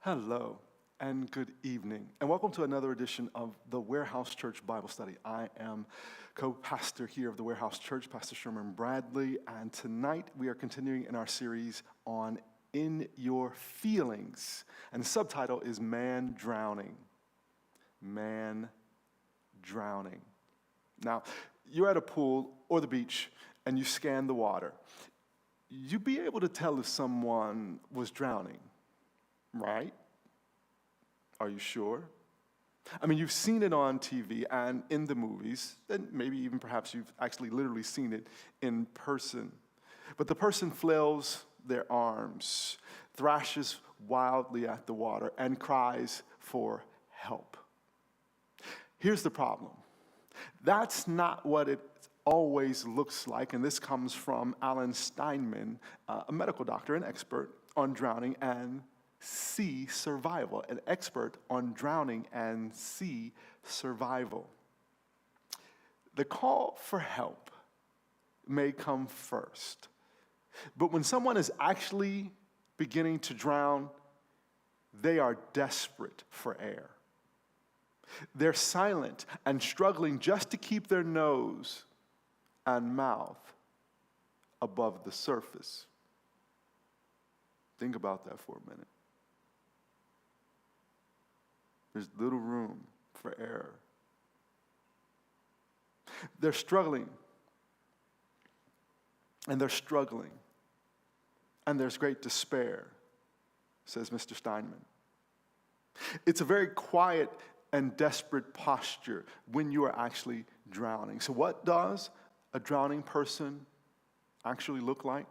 Hello and good evening, and welcome to another edition of the Warehouse Church Bible Study. I am co-pastor here of the Warehouse Church, Pastor Sherman Bradley, and tonight we are continuing in our series on In Your Feelings, and the subtitle is Man Drowning. Man Drowning. Now, you're at a pool or the beach, and you scan the water. You'd be able to tell if someone was drowning, right? Are you sure? I mean, you've seen it on TV and in the movies, and maybe even perhaps you've actually literally seen it in person. But the person flails their arms, thrashes wildly at the water, and cries for help. Here's the problem. That's not what it always looks like, and this comes from Alan Steinman, a medical doctor, an expert on drowning and sea survival, an expert on drowning and sea survival. The call for help may come first, but when someone is actually beginning to drown, they are desperate for air. They're silent and struggling just to keep their nose and mouth above the surface. Think about that for a minute. There's little room for air. They're struggling, and they're struggling, and there's great despair, says Mr. Steinman. It's a very quiet and desperate posture when you are actually drowning. So what does a drowning person actually look like?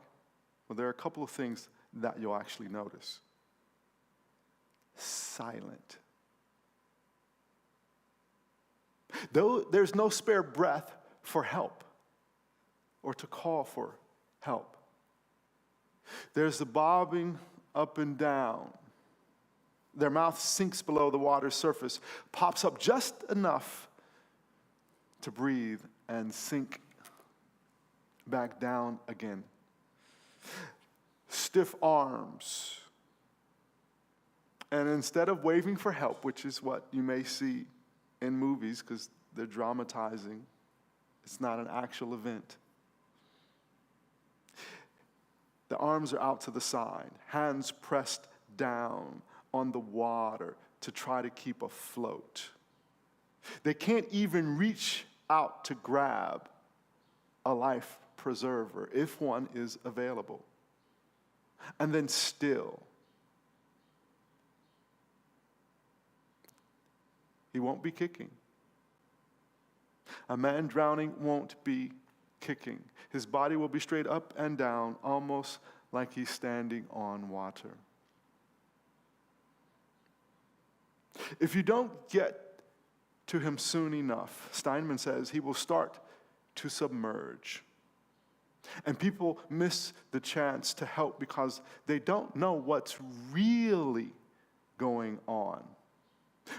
Well, there are a couple of things that you'll actually notice. Silent. Though there's no spare breath for help or to call for help. There's the bobbing up and down. Their mouth sinks below the water's surface, pops up just enough to breathe and sink back down again. Stiff arms. And instead of waving for help, which is what you may see in movies because they're dramatizing, it's not an actual event. The arms are out to the side, hands pressed down on the water to try to keep afloat. They can't even reach out to grab a life preserver if one is available. And then still, he won't be kicking. A man drowning won't be kicking. His body will be straight up and down, almost like he's standing on water. If you don't get to him soon enough, Steinman says, he will start to submerge. And people miss the chance to help because they don't know what's really going on.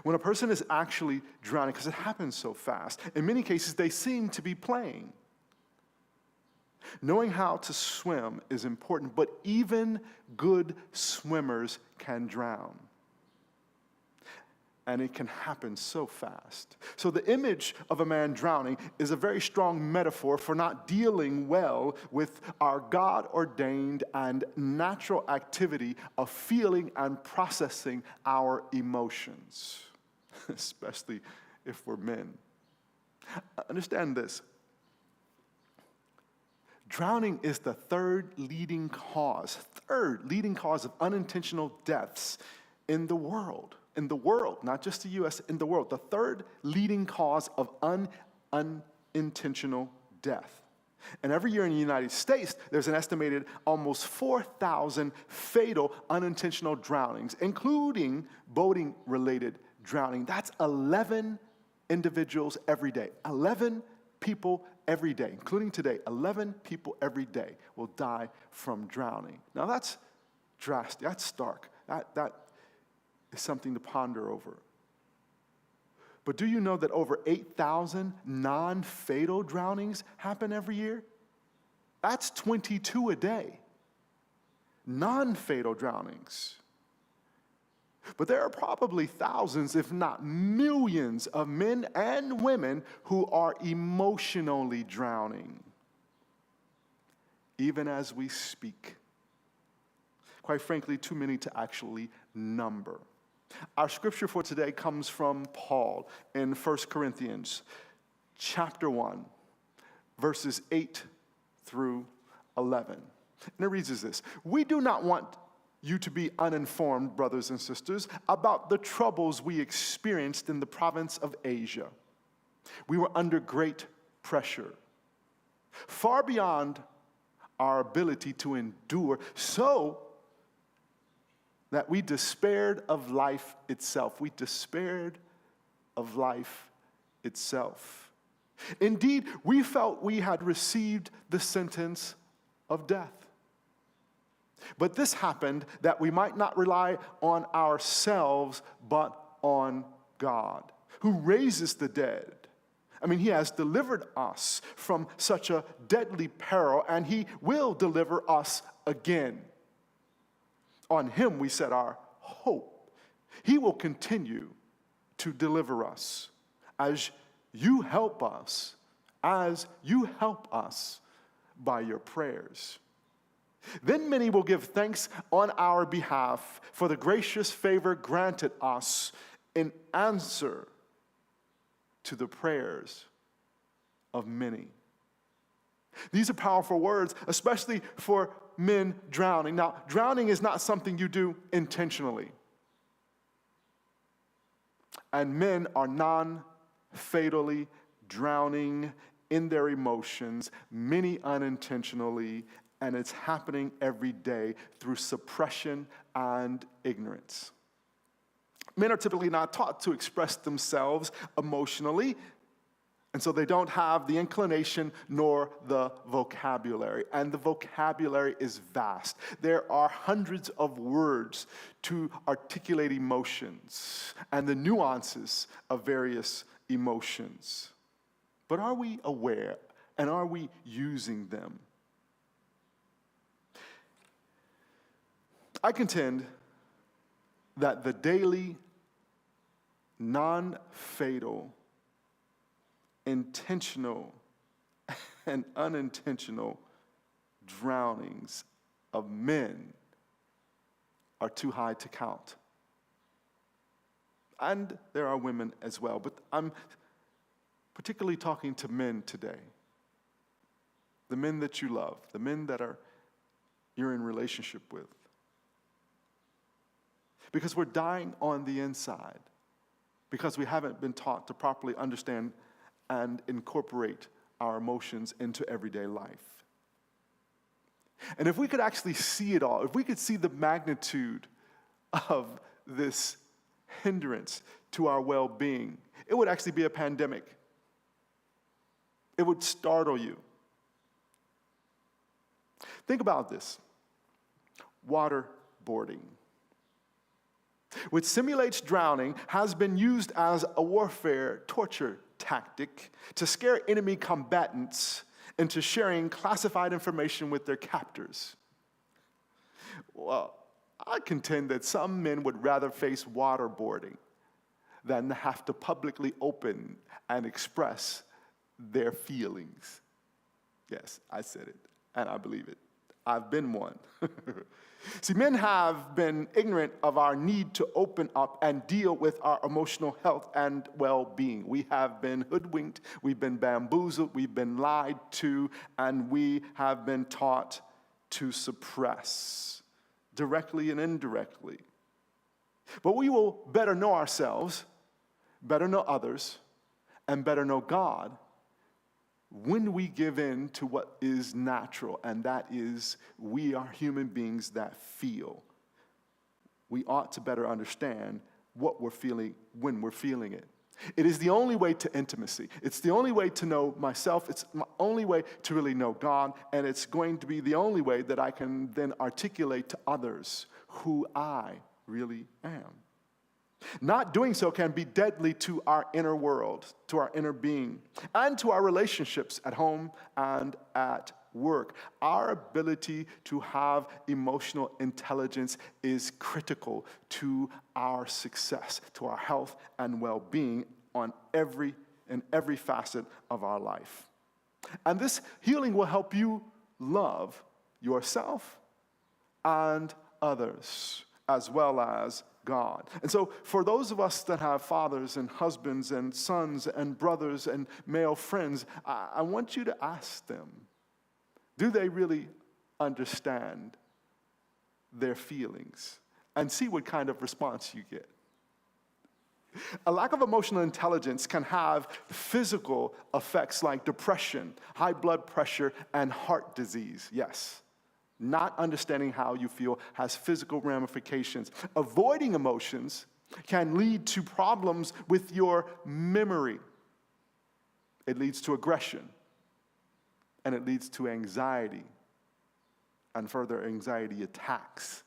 When a person is actually drowning, because it happens so fast, in many cases they seem to be playing. Knowing how to swim is important, but even good swimmers can drown. And it can happen so fast. So the image of a man drowning is a very strong metaphor for not dealing well with our God-ordained and natural activity of feeling and processing our emotions, especially if we're men. Understand this. Drowning is the third leading cause of unintentional deaths in the world. In the world, not just the U.S., in the world, the third leading cause of unintentional death. And every year in the United States, there's an estimated almost 4,000 fatal unintentional drownings, including boating-related drowning. That's 11 individuals every day. 11 people every day, including today. 11 people every day will die from drowning. Now that's drastic. That's stark. That is something to ponder over. But do you know that over 8,000 non-fatal drownings happen every year? That's 22 a day. Non-fatal drownings. But there are probably thousands, if not millions, of men and women who are emotionally drowning, even as we speak. Quite frankly, too many to actually number. Our scripture for today comes from Paul in 1 Corinthians chapter 1, verses 8 through 11. And it reads as this: "We do not want you to be uninformed, brothers and sisters, about the troubles we experienced in the province of Asia. We were under great pressure, far beyond our ability to endure, so that we despaired of life itself." We despaired of life itself. Indeed, we felt we had received the sentence of death. But this happened that we might not rely on ourselves, but on God, who raises the dead. I mean, he has delivered us from such a deadly peril, and he will deliver us again. On him we set our hope. He will continue to deliver us as you help us by your prayers. Then many will give thanks on our behalf for the gracious favor granted us in answer to the prayers of many. These are powerful words, especially for men drowning. Now, drowning is not something you do intentionally. And men are non-fatally drowning in their emotions, many unintentionally, and it's happening every day through suppression and ignorance. Men are typically not taught to express themselves emotionally, and so they don't have the inclination nor the vocabulary. And the vocabulary is vast. There are hundreds of words to articulate emotions and the nuances of various emotions. But are we aware and are we using them? I contend that the daily, non-fatal, intentional, and unintentional drownings of men are too high to count. And there are women as well, but I'm particularly talking to men today. The men that you love, the men that you're in relationship with. Because we're dying on the inside, because we haven't been taught to properly understand and incorporate our emotions into everyday life. And if we could actually see it all, if we could see the magnitude of this hindrance to our well-being, it would actually be a pandemic. It would startle you. Think about this. Waterboarding, which simulates drowning, has been used as a warfare torture tactic to scare enemy combatants into sharing classified information with their captors. Well, I contend that some men would rather face waterboarding than have to publicly open and express their feelings. Yes, I said it, and I believe it. I've been one. See, men have been ignorant of our need to open up and deal with our emotional health and well-being. We have been hoodwinked, we've been bamboozled, we've been lied to, and we have been taught to suppress, directly and indirectly. But we will better know ourselves, better know others, and better know God when we give in to what is natural, and that is we are human beings that feel. We ought to better understand what we're feeling when we're feeling it. It is the only way to intimacy. It's the only way to know myself. It's the only way to really know God, and it's going to be the only way that I can then articulate to others who I really am. Not doing so can be deadly to our inner world, to our inner being, and to our relationships at home and at work. Our ability to have emotional intelligence is critical to our success, to our health and well-being in every facet of our life. And this healing will help you love yourself and others, as well as God. And so for those of us that have fathers and husbands and sons and brothers and male friends, I want you to ask them, do they really understand their feelings? And see what kind of response you get. A lack of emotional intelligence can have physical effects like depression, high blood pressure, and heart disease. Yes. Not understanding how you feel has physical ramifications. Avoiding emotions can lead to problems with your memory. It leads to aggression, and it leads to anxiety and further anxiety attacks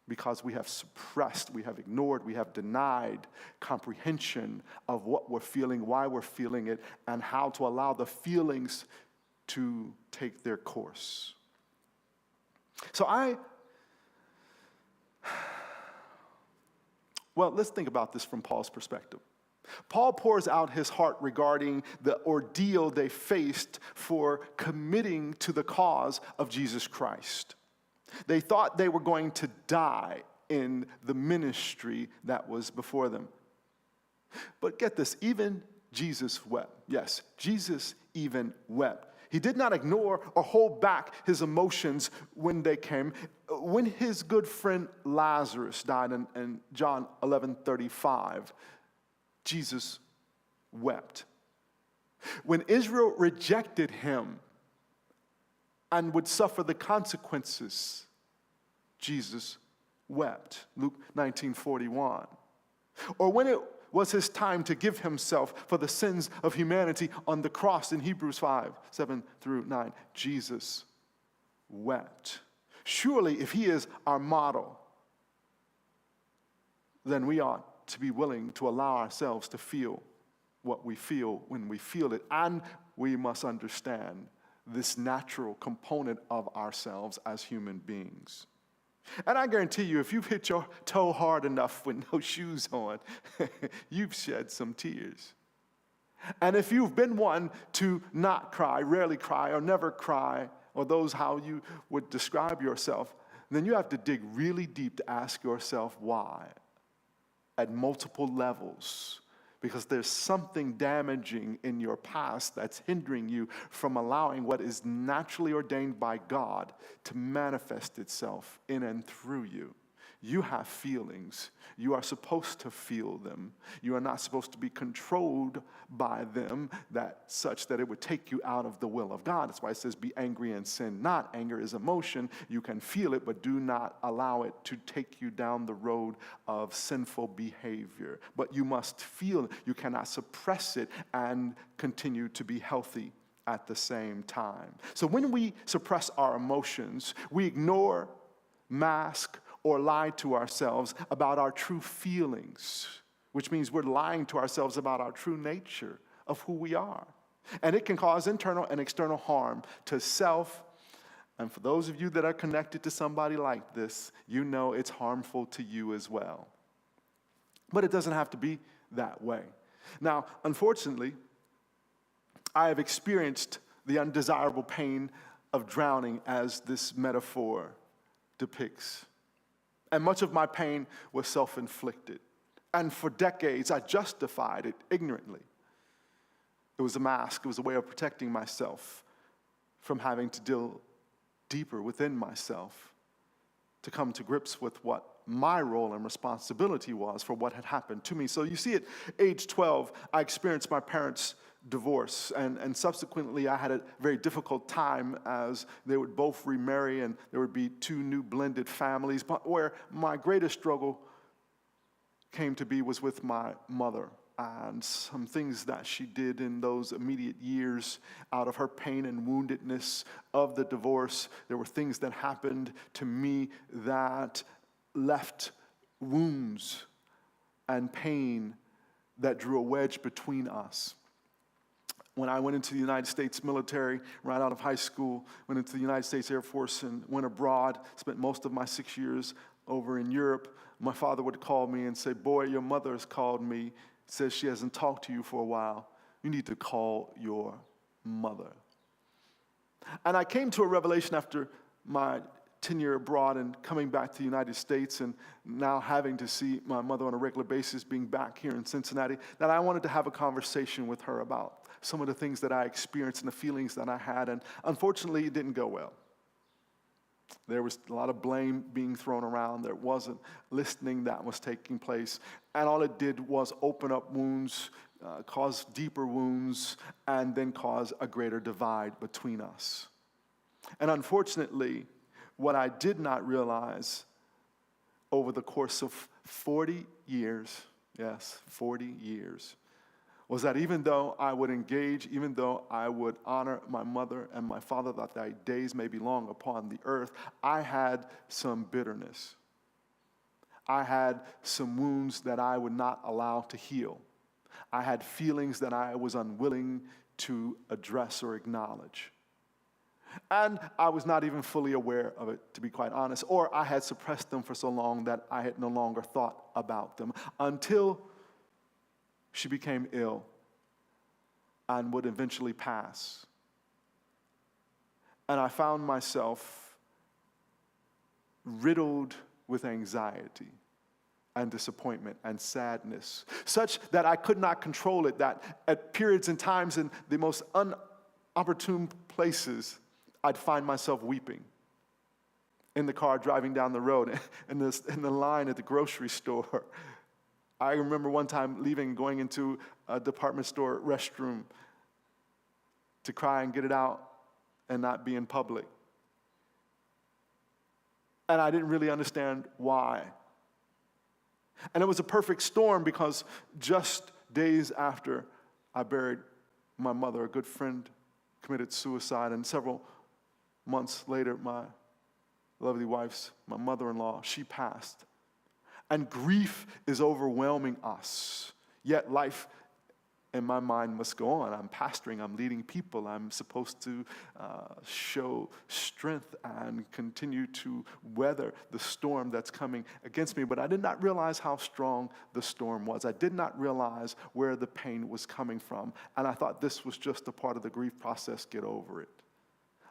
because we have suppressed, we have ignored, we have denied comprehension of what we're feeling, why we're feeling it, and how to allow the feelings to take their course. So let's think about this from Paul's perspective. Paul pours out his heart regarding the ordeal they faced for committing to the cause of Jesus Christ. They thought they were going to die in the ministry that was before them. But get this, even Jesus wept. Yes, Jesus even wept. He did not ignore or hold back his emotions when they came. When his good friend Lazarus died in John 11:35, Jesus wept. When Israel rejected him and would suffer the consequences, Jesus wept. Luke 19:41. Or when it was his time to give himself for the sins of humanity on the cross in Hebrews 5:7-9, Jesus wept. Surely, if he is our model, then we ought to be willing to allow ourselves to feel what we feel when we feel it. And we must understand this natural component of ourselves as human beings. And I guarantee you, if you've hit your toe hard enough with no shoes on, you've shed some tears. And if you've been one to not cry, rarely cry, or never cry, or those how you would describe yourself, then you have to dig really deep to ask yourself why at multiple levels. Because there's something damaging in your past that's hindering you from allowing what is naturally ordained by God to manifest itself in and through you. You have feelings. You are supposed to feel them. You are not supposed to be controlled by them such that it would take you out of the will of God. That's why it says be angry and sin not. Anger is emotion. You can feel it, but do not allow it to take you down the road of sinful behavior. But you must feel it. You cannot suppress it and continue to be healthy at the same time. So when we suppress our emotions, we ignore, mask, or lie to ourselves about our true feelings, which means we're lying to ourselves about our true nature of who we are. And it can cause internal and external harm to self. And for those of you that are connected to somebody like this, you know it's harmful to you as well. But it doesn't have to be that way. Now, unfortunately, I have experienced the undesirable pain of drowning as this metaphor depicts. And much of my pain was self-inflicted. And for decades, I justified it ignorantly. It was a mask. It was a way of protecting myself from having to deal deeper within myself to come to grips with what my role and responsibility was for what had happened to me. So you see, at age 12, I experienced my parents' divorce, and subsequently I had a very difficult time as they would both remarry and there would be two new blended families. But where my greatest struggle came to be was with my mother and some things that she did in those immediate years out of her pain and woundedness of the divorce. There were things that happened to me that left wounds and pain that drew a wedge between us. When I went into the United States military right out of high school, went into the United States Air Force and went abroad, spent most of my 6 years over in Europe, my father would call me and say, "Boy, your mother has called me, says she hasn't talked to you for a while. You need to call your mother." And I came to a revelation after my tenure abroad and coming back to the United States and now having to see my mother on a regular basis, being back here in Cincinnati, that I wanted to have a conversation with her about some of the things that I experienced and the feelings that I had. And unfortunately, it didn't go well. There was a lot of blame being thrown around. There wasn't listening that was taking place. And all it did was open up wounds, cause deeper wounds, and then cause a greater divide between us. And unfortunately, what I did not realize over the course of 40 years, yes, 40 years, was that even though I would engage, even though I would honor my mother and my father, that thy days may be long upon the earth, I had some bitterness. I had some wounds that I would not allow to heal. I had feelings that I was unwilling to address or acknowledge. And I was not even fully aware of it, to be quite honest, or I had suppressed them for so long that I had no longer thought about them until she became ill and would eventually pass. And I found myself riddled with anxiety and disappointment and sadness, such that I could not control it, that at periods and times in the most unopportune places, I'd find myself weeping. In the car driving down the road, in the line at the grocery store. I remember one time leaving and going into a department store restroom to cry and get it out and not be in public. And I didn't really understand why. And it was a perfect storm because just days after I buried my mother, a good friend committed suicide, and several months later, my lovely wife's, my mother-in-law, she passed. And grief is overwhelming us. Yet life, in my mind, must go on. I'm pastoring, I'm leading people, I'm supposed to show strength and continue to weather the storm that's coming against me. But I did not realize how strong the storm was. I did not realize where the pain was coming from. And I thought this was just a part of the grief process, get over it.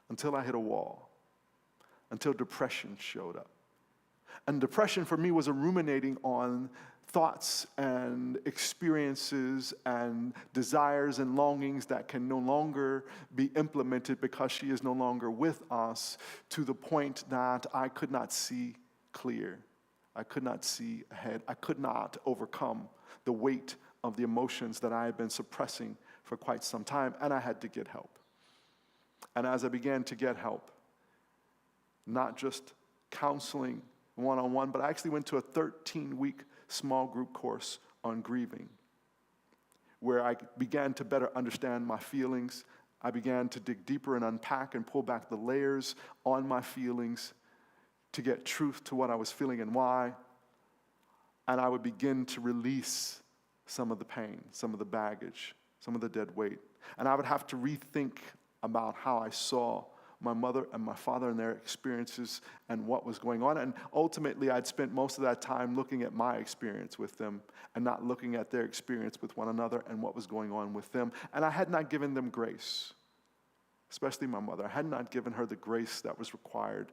Until I hit a wall, until depression showed up. And depression for me was a ruminating on thoughts and experiences and desires and longings that can no longer be implemented because she is no longer with us, to the point that I could not see clear. I could not see ahead. I could not overcome the weight of the emotions that I had been suppressing for quite some time, and I had to get help. And as I began to get help, not just counseling one-on-one, but I actually went to a 13-week small group course on grieving, where I began to better understand my feelings. I began to dig deeper and unpack and pull back the layers on my feelings to get truth to what I was feeling and why. And I would begin to release some of the pain, some of the baggage, some of the dead weight. And I would have to rethink about how I saw my mother and my father and their experiences and what was going on. And ultimately, I'd spent most of that time looking at my experience with them and not looking at their experience with one another and what was going on with them. And I had not given them grace, especially my mother. I had not given her the grace that was required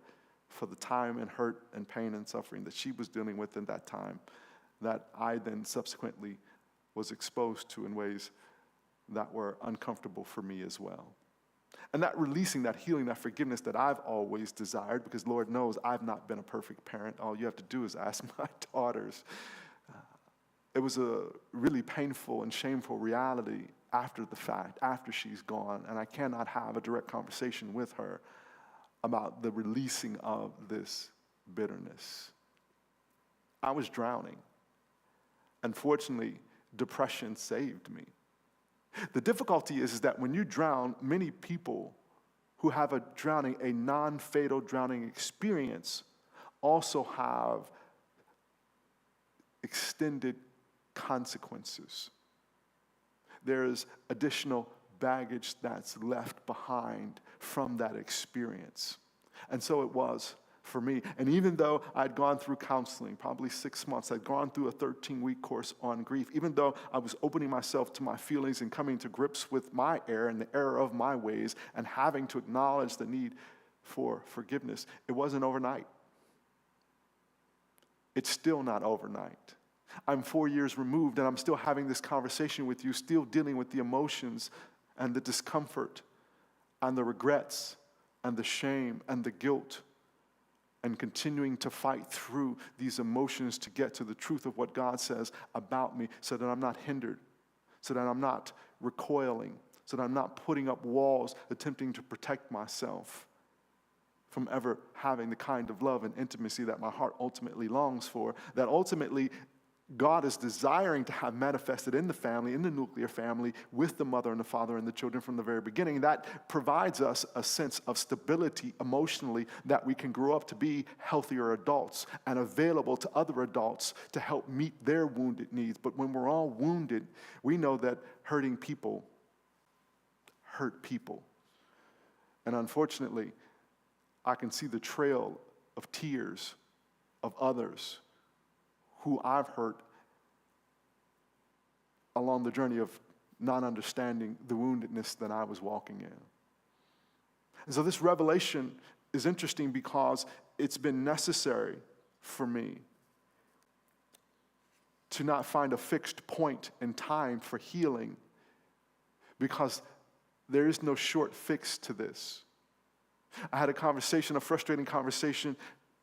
for the time and hurt and pain and suffering that she was dealing with in that time, that I then subsequently was exposed to in ways that were uncomfortable for me as well. And that releasing, that healing, that forgiveness that I've always desired, because Lord knows I've not been a perfect parent. All you have to do is ask my daughters. It was a really painful and shameful reality after the fact, after she's gone, and I cannot have a direct conversation with her about the releasing of this bitterness. I was drowning. Unfortunately, depression saved me. The difficulty is that when you drown, many people who have a drowning, a non-fatal drowning experience, also have extended consequences. There's additional baggage that's left behind from that experience. And so it was for me. And even though I'd gone through counseling, probably 6 months, I'd gone through a 13-week course on grief, even though I was opening myself to my feelings and coming to grips with my error and the error of my ways and having to acknowledge the need for forgiveness, it wasn't overnight. It's still not overnight. I'm 4 years removed, and I'm still having this conversation with you, still dealing with the emotions and the discomfort and the regrets and the shame and the guilt, and continuing to fight through these emotions to get to the truth of what God says about me so that I'm not hindered, so that I'm not recoiling, so that I'm not putting up walls attempting to protect myself from ever having the kind of love and intimacy that my heart ultimately longs for, that ultimately God is desiring to have manifested in the family, in the nuclear family, with the mother and the father and the children from the very beginning. That provides us a sense of stability emotionally, that we can grow up to be healthier adults and available to other adults to help meet their wounded needs. But when we're all wounded, we know that hurting people hurt people. And unfortunately, I can see the trail of tears of others who I've hurt along the journey of not understanding the woundedness that I was walking in. And so this revelation is interesting because it's been necessary for me to not find a fixed point in time for healing, because there is no short fix to this. I had a frustrating conversation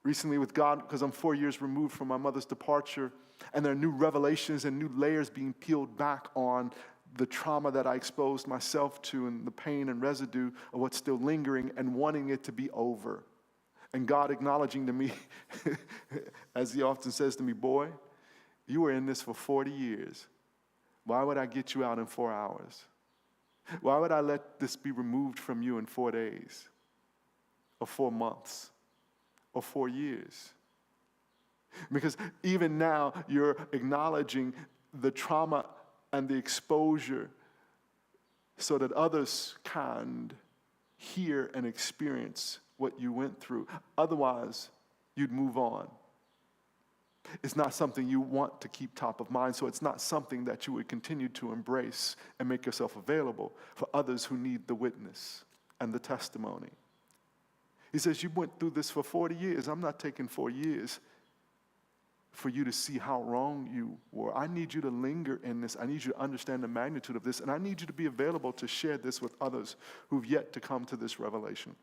recently with God because I'm 4 years removed from my mother's departure, and there are new revelations and new layers being peeled back on the trauma that I exposed myself to and the pain and residue of what's still lingering and wanting it to be over. And God acknowledging to me, as he often says to me, boy, you were in this for 40 years. Why would I get you out in 4 hours? Why would I let this be removed from you in 4 days or 4 months? Or 4 years. Because even now, you're acknowledging the trauma and the exposure so that others can hear and experience what you went through. Otherwise, you'd move on. It's not something you want to keep top of mind, so it's not something that you would continue to embrace and make yourself available for others who need the witness and the testimony. He says, you went through this for 40 years. I'm not taking 4 years for you to see how wrong you were. I need you to linger in this. I need you to understand the magnitude of this. And I need you to be available to share this with others who've yet to come to this revelation.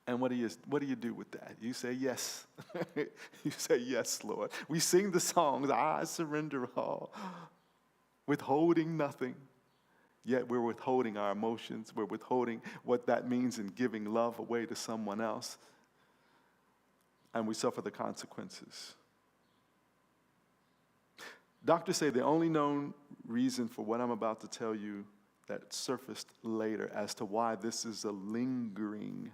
And what do you do with that? You say yes. You say, yes, Lord. We sing the songs, I surrender all, withholding nothing. Yet we're withholding our emotions. We're withholding what that means in giving love away to someone else. And we suffer the consequences. Doctors say the only known reason for what I'm about to tell you that surfaced later as to why this is a lingering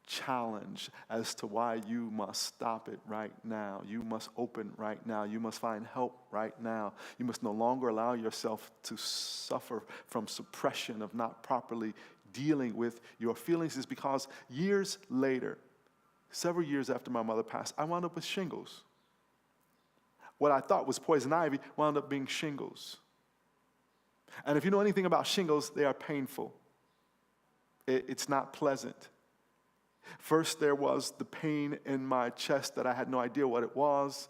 challenge, as to why you must stop it right now. You must open right now. You must find help right now. You must no longer allow yourself to suffer from suppression of not properly dealing with your feelings, is because years later, several years after my mother passed, I wound up with shingles. What I thought was poison ivy wound up being shingles. And if you know anything about shingles, they are painful. It's not pleasant. First, there was the pain in my chest that I had no idea what it was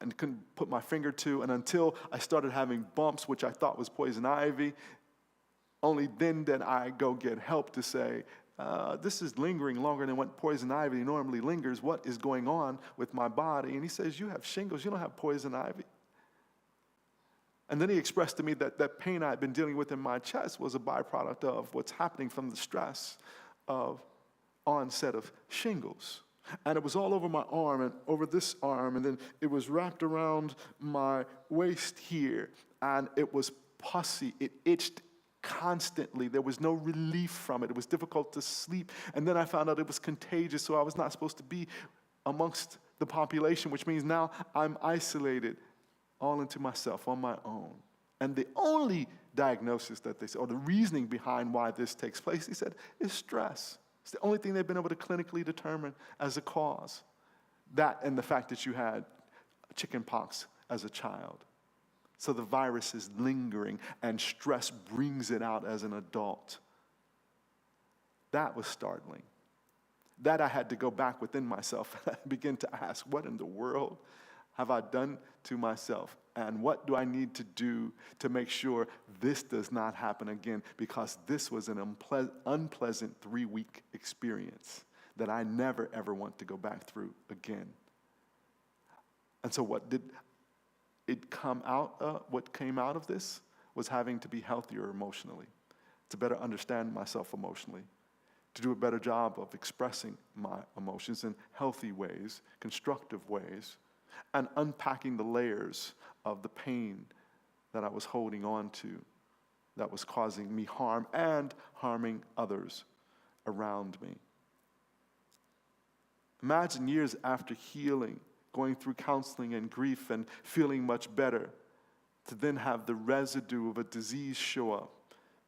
and couldn't put my finger to. And until I started having bumps, which I thought was poison ivy, only then did I go get help to say, this is lingering longer than what poison ivy normally lingers. What is going on with my body? And he says, you have shingles. You don't have poison ivy. And then he expressed to me that pain I had been dealing with in my chest was a byproduct of what's happening from the stress of onset of shingles. And it was all over my arm and over this arm, and then it was wrapped around my waist here, and it was pussy. It itched constantly. There was no relief from it. It was difficult to sleep. And then I found out it was contagious, so I was not supposed to be amongst the population, which means now I'm isolated. all into myself on my own. And the only diagnosis that they said, or the reasoning behind why this takes place, he said, is stress. It's the only thing they've been able to clinically determine as a cause. That and the fact that you had chicken pox as a child. So the virus is lingering and stress brings it out as an adult. That was startling. That I had to go back within myself and begin to ask, what in the world have I done to myself? And what do I need to do to make sure this does not happen again? Because this was an unpleasant 3-week experience that I never, ever want to go back through again. And so what came out of this was having to be healthier emotionally, to better understand myself emotionally, to do a better job of expressing my emotions in healthy ways, constructive ways, and unpacking the layers of the pain that I was holding on to that was causing me harm and harming others around me. Imagine years after healing, going through counseling and grief and feeling much better, to then have the residue of a disease show up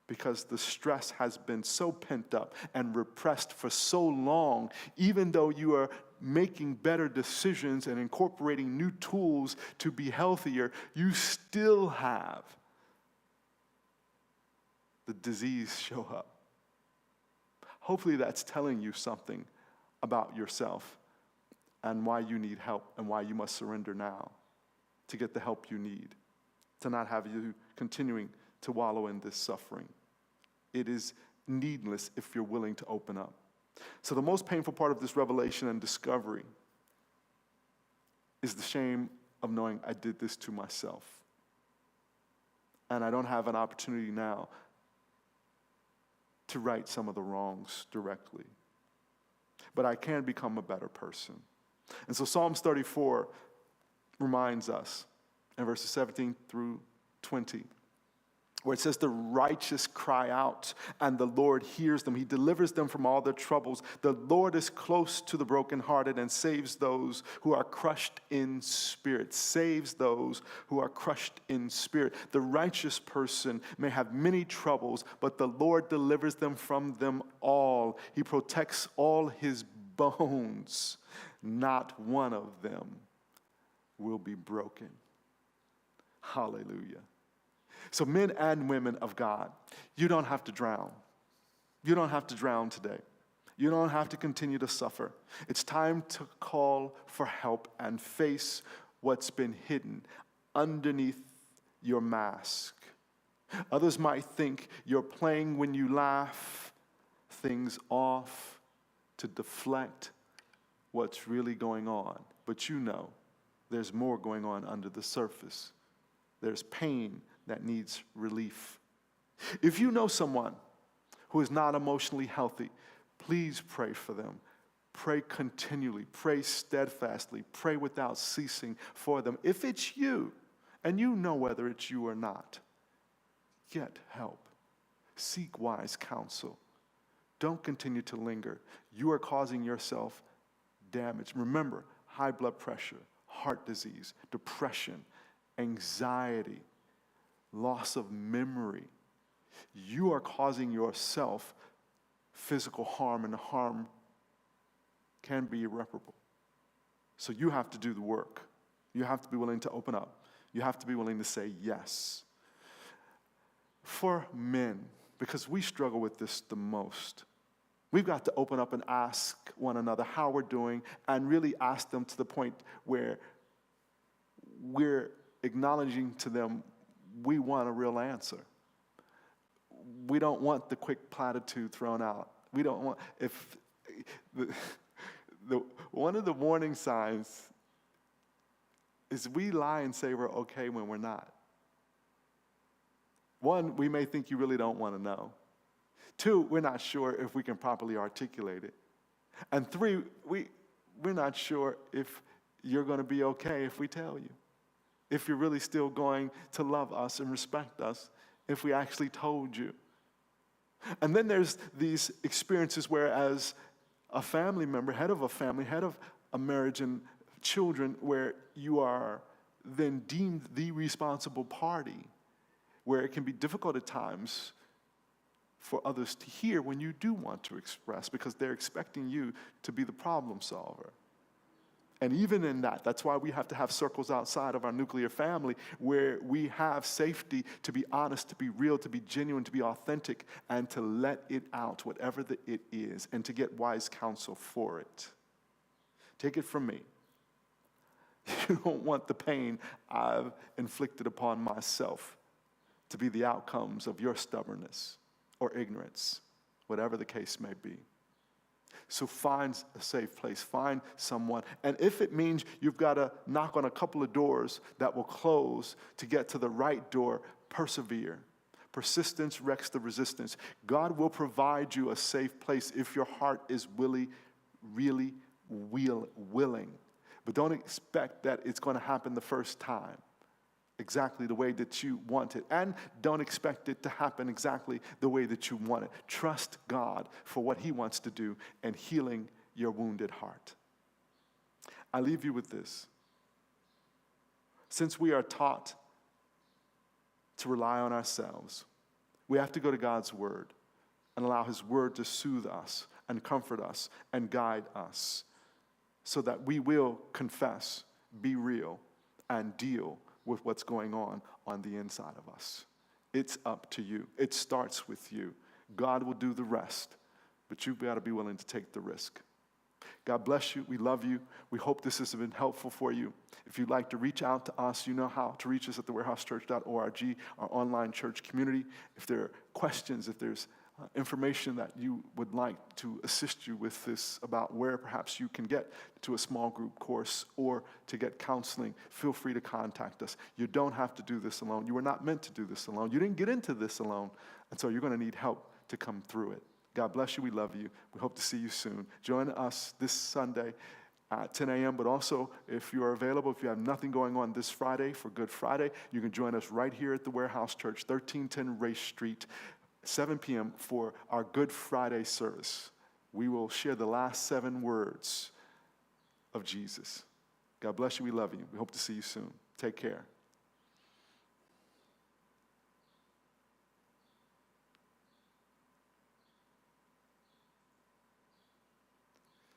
because the stress has been so pent up and repressed for so long, even though you are making better decisions and incorporating new tools to be healthier, you still have the disease show up. Hopefully that's telling you something about yourself and why you need help and why you must surrender now to get the help you need, to not have you continuing to wallow in this suffering. It is needless if you're willing to open up. So the most painful part of this revelation and discovery is the shame of knowing I did this to myself. And I don't have an opportunity now to right some of the wrongs directly. But I can become a better person. And so Psalms 34 reminds us in verses 17 through 20, where it says, the righteous cry out, and the Lord hears them. He delivers them from all their troubles. The Lord is close to the brokenhearted and saves those who are crushed in spirit. Saves those who are crushed in spirit. The righteous person may have many troubles, but the Lord delivers them from them all. He protects all his bones. Not one of them will be broken. Hallelujah. So men and women of God, you don't have to drown. You don't have to drown today. You don't have to continue to suffer. It's time to call for help and face what's been hidden underneath your mask. Others might think you're playing when you laugh things off to deflect what's really going on. But you know there's more going on under the surface. There's pain that needs relief. If you know someone who is not emotionally healthy, please pray for them. Pray continually. Pray steadfastly. Pray without ceasing for them. If it's you, and you know whether it's you or not, get help. Seek wise counsel. Don't continue to linger. You are causing yourself damage. Remember, high blood pressure, heart disease, depression, anxiety, loss of memory. You are causing yourself physical harm, and the harm can be irreparable. So you have to do the work. You have to be willing to open up. You have to be willing to say yes. For men, because we struggle with this the most, we've got to open up and ask one another how we're doing, and really ask them to the point where we're acknowledging to them we want a real answer. We don't want the quick platitude thrown out. We don't want, if one of the warning signs is we lie and say we're okay when we're not. One, we may think you really don't want to know. Two, we're not sure if we can properly articulate it. And three, we're not sure if you're going to be okay if we tell you. If you're really still going to love us and respect us if we actually told you. And then there's these experiences where, as a family member, head of a family, head of a marriage and children, where you are then deemed the responsible party, where it can be difficult at times for others to hear when you do want to express, because they're expecting you to be the problem solver. And even in that, that's why we have to have circles outside of our nuclear family where we have safety to be honest, to be real, to be genuine, to be authentic, and to let it out, whatever it is, and to get wise counsel for it. Take it from me. You don't want the pain I've inflicted upon myself to be the outcomes of your stubbornness or ignorance, whatever the case may be. So find a safe place, find someone. And if it means you've got to knock on a couple of doors that will close to get to the right door, persevere. Persistence wrecks the resistance. God will provide you a safe place if your heart is willing. But don't expect that it's going to happen the first time exactly the way that you want it. And don't expect it to happen exactly the way that you want it. Trust God for what He wants to do in healing your wounded heart. I leave you with this. Since we are taught to rely on ourselves, we have to go to God's Word and allow His Word to soothe us and comfort us and guide us so that we will confess, be real, and deal with what's going on the inside of us. It's up to you. It starts with you. God will do the rest, but you've got to be willing to take the risk. God bless you. We love you. We hope this has been helpful for you. If you'd like to reach out to us, you know how to reach us at thewarehousechurch.org, our online church community. If there are questions, if there's information that you would like to assist you with this about where perhaps you can get to a small group course or to get counseling, feel free to contact us. You don't have to do this alone. You were not meant to do this alone. You didn't get into this alone, and so you're going to need help to come through it. God bless you. We love you. We hope to see you soon. Join us this Sunday at 10 a.m., but also if you are available, if you have nothing going on this Friday for Good Friday, you can join us right here at the Warehouse Church, 1310 Race Street, 7 p.m. for our Good Friday service. We will share the last 7 words of Jesus. God bless you. We love you. We hope to see you soon. Take care.